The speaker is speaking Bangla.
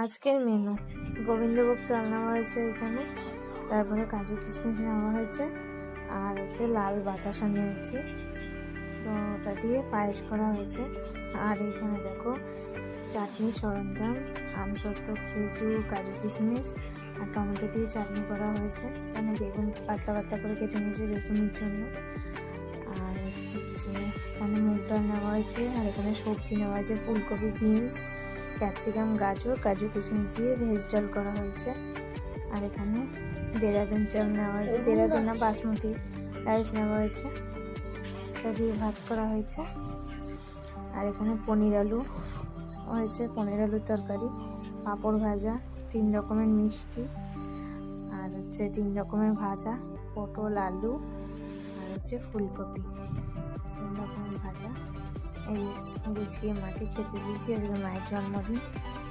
আজকের মেনু গোবিন্দভোগ চাল নেওয়া হয়েছে এখানে, তারপরে কাজু কিশমিশ নেওয়া হয়েছে, আর হচ্ছে লাল বাতাসা নিয়েছি, তো ওটা দিয়ে পায়েস করা হয়েছে। আর এখানে দেখো চাটনি সরঞ্জাম, আমসত্ত্ব, খেজুর, কাজু কিশমিশ আর টমেটো দিয়ে চাটনি করা হয়েছে। এখানে বেগুন পাতলা পাতলা করে কেটে নিয়েছে বেগুনের জন্য। আর হচ্ছে এখানে মুগ ডাল নেওয়া হয়েছে, আর এখানে সবজি নেওয়া হয়েছে ফুলকপি, বিনস, ক্যাপসিকাম, গাজর, কাজু কিশমিশ দিয়ে ভেজ ডাল করা হয়েছে। আর এখানে দেরাদুন চাল নেওয়া হয়েছে, দেরাদুন না বাসমতি রাইস নেওয়া হয়েছে, এটা দিয়ে ভাত করা হয়েছে। আর এখানে পনির আলু হয়েছে, পনির আলুর তরকারি, পাঁপড় ভাজা, 3 রকমের মিষ্টি, আর হচ্ছে 3 রকমের ভাজা, পটল, আলু আর হচ্ছে ফুলকপি, 3 রকমের ভাজা। এই গুছিয়ে মাকে খেতে দিয়েছি, আজকে মায়ের জন্মদিন।